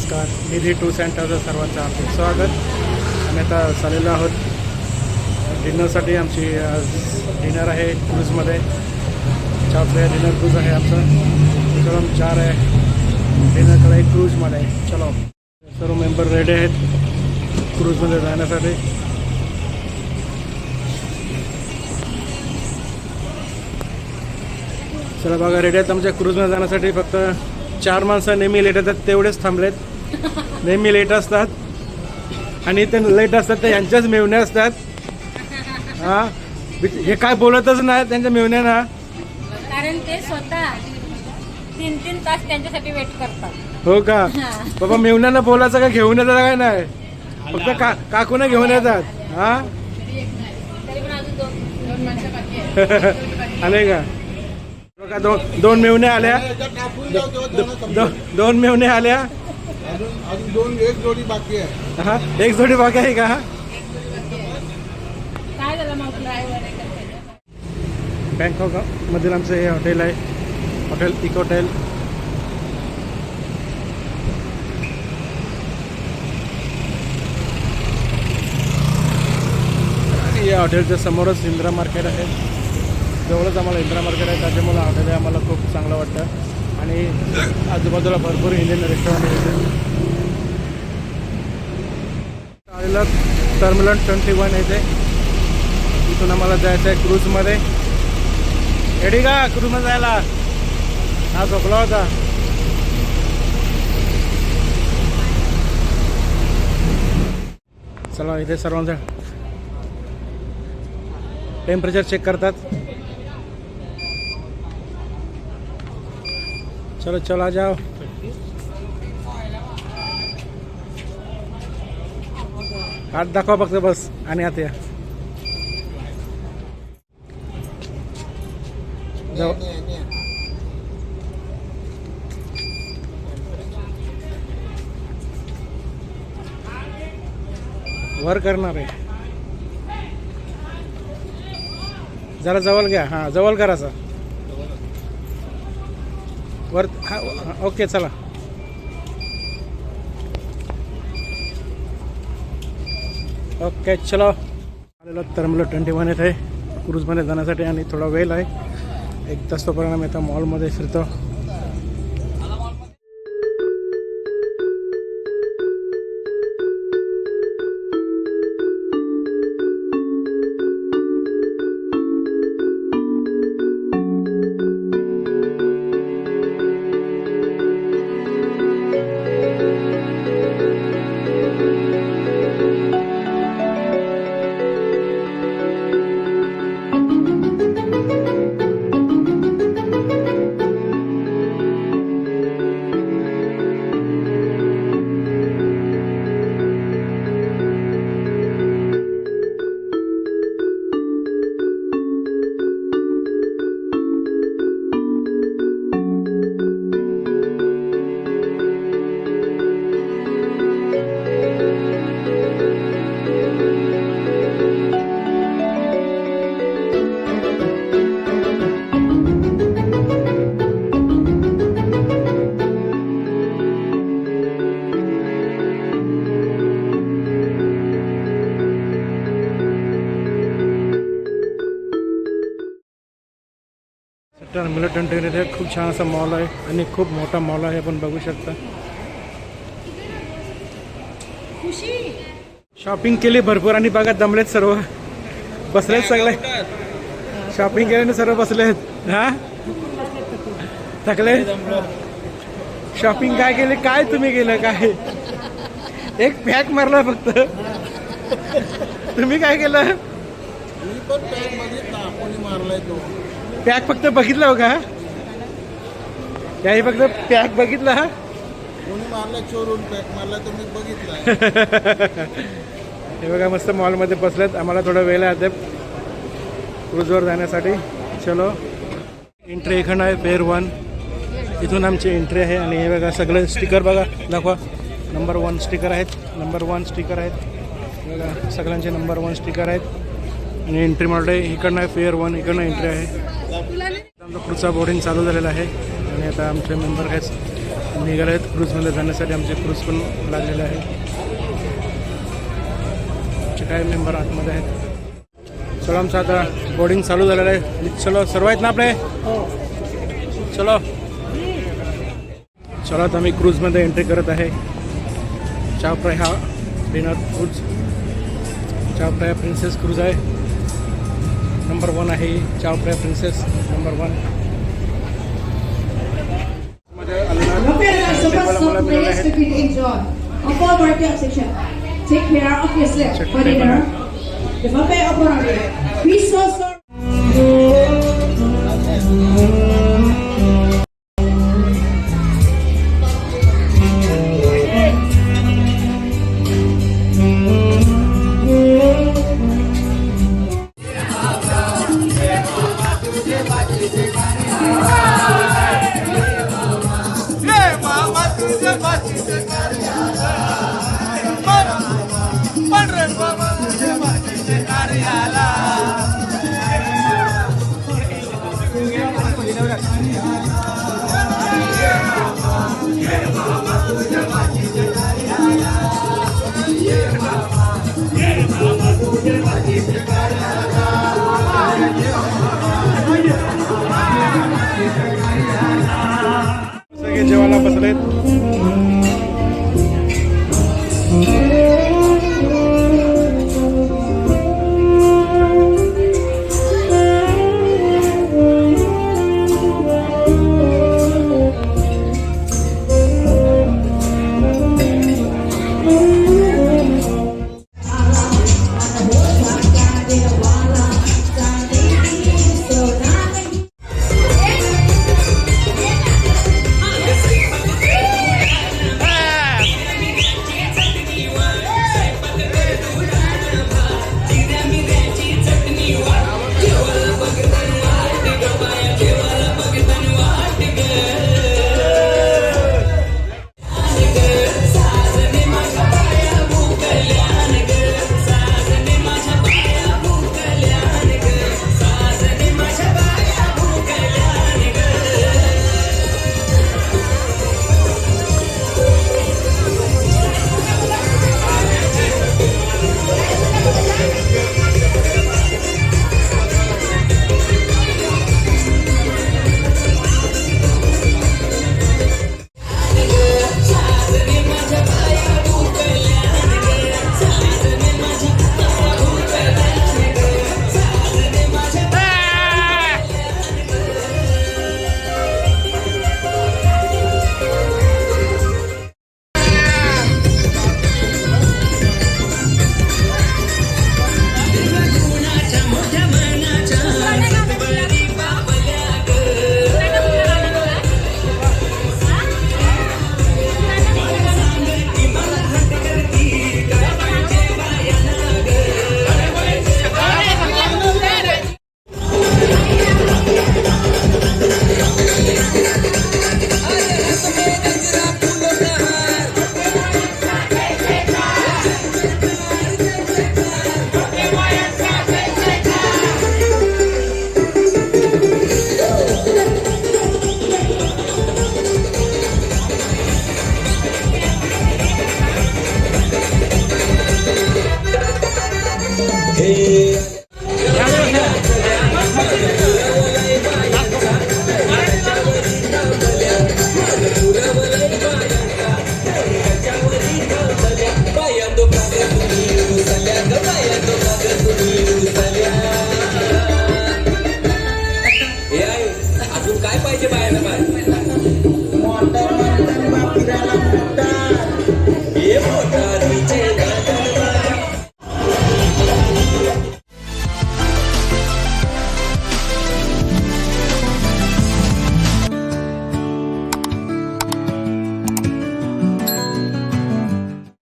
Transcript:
नमस्कार. निधी tours and travels सर्वांचं हार्दिक स्वागत. आम्ही आता चाललेलो आहोत डिनरसाठी. आमची आज डिनर आहे क्रूजमध्ये. 4 प्लेयर डिनर क्रूज आहे आमचं. त्याच्यावर 4 आहे डिनरकडे क्रूजमध्ये. चलो, सर्व मेंबर रेडी आहेत क्रूजमध्ये जाण्यासाठी. चला बघा, रेडी आहेत आमच्या क्रूजमध्ये जाण्यासाठी. फक्त 4 माणसं नेहमी लेट येतात, तेवढेच थांबलेत. नेहमी लेट असतात आणि ते लेट असतात ते यांच्याच मेवण्या असतात. हां, हे काय बोलतच नाही त्यांच्या मेवण्या ना, कारण ते स्वतः 3-3 तास त्यांच्यासाठी वेट करतात. हो का बाबा? मेवण्यांना बोलायचं का घेऊन येतात काय नाही, फक्त काकूना घेऊन येतात. हां तरी पण अजून 2 माणसं बाकी आहेत. आले का बघा, दोन मेवण्या आल्या. 2 मेवण्या आल्या. अजून 1 जोडी बाकी आहे. हा, 1 जोडी बाकी आहे का? काय झालं मग ड्रायव्हर बँकॉक मधील आमचं हे हॉटेल आहे, हॉटेल इकोटेल. या हॉटेलच्या समोरच इंदिरा मार्केट आहे. जवळच आम्हाला इंदिरा मार्केट आहे, त्याच्यामुळे हॉटेल आम्हाला खूप चांगलं वाटतं. आणि आजूबाजूला भरपूर इंडियन रेस्टॉरंट आहे. आलेलं टर्मिनल 21 येते. इथून आम्हाला जायचं आहे क्रूजमध्ये. रेडी का क्रूजमध्ये जायला? हा झोपला होता. चला, इथे सर्वांचं टेम्परेचर चेक करतात. चलो चला जाओ. हात दाखवा फक्त बस आणि आता या. वर करणार आहे, जरा जवळ घ्या. हां, जवळ करायचं वर. हा, ओके चला. ओके चलो. आलेलो टर्मिनल 21 येथे क्रूजमध्ये जाण्यासाठी. आणि थोडा वेळ आहे, 1 तास. तोपर्यंत आम्ही आता मॉलमध्ये फिरतो. टर्मिनल 21 इथे खूप छान असा मॉल आहे आणि खूप मोठा मॉल आहे, आपण बघू शकता. शॉपिंग केली भरपूर आणि बघा दमलेत सर्व, बसलेत सगळे. शॉपिंग केल्याने सर्व बसलेत. हा, थकले. शॉपिंग काय केली? काय तुम्ही केलं? काय एक पॅक मारला फक्त. तुम्ही काय केलं? मी पण पॅक बघितला, कोणी मारलाय तो. पॅक फक्त बघितला हो का? त्याही फक्त पॅक बघितला. कोणी मारलाय, चोरून पॅक मारलाय तो मी बघितलाय. हे बघा, मस्त मॉलमध्ये बसलेत. आम्हाला थोडा वेळ आहे आता क्रूजवर जाण्यासाठी. चलो, एंट्री इकडनं आहे फेअर 1. इथून आमची एंट्री आहे. आणि हे बघा सगळे स्टिकर बघा, दाखवा. नंबर 1 स्टिकर आहेत. नंबर 1 स्टिकर आहेत बघा, सगळ्यांचे नंबर 1 स्टिकर आहेत. आणि एंट्री मारले इकडनं आहे फेअर 1. इकडनं एंट्री आहे. आमचा पुढचा बोर्डिंग चालू झालेला आहे. आणि आता आमचे मेंबर आहेत निघाले आहेत क्रूजमध्ये जाण्यासाठी. आमचे क्रूज पण लागलेले आहे. आमचे काही मेंबर आतमध्ये आहेत. चलो आमचं आता बोर्डिंग चालू झालेलं आहे. चलो सर्व आहेत ना आपले. चलो चलो आता आम्ही क्रूजमध्ये एंट्री करत आहे. चावप्राय हा डिनर क्रूज. चावप्राय प्रिन्सेस क्रूज आहे. नंबर 1 आहे चावप्राय princess number 1. Prepare so far some players to be enjoy. Of all working section, take care of yourself for dinner. The buffet operator. Be so sorry. सगळे जेवायला बसलेत. अजून काय पाहिजे बाहेर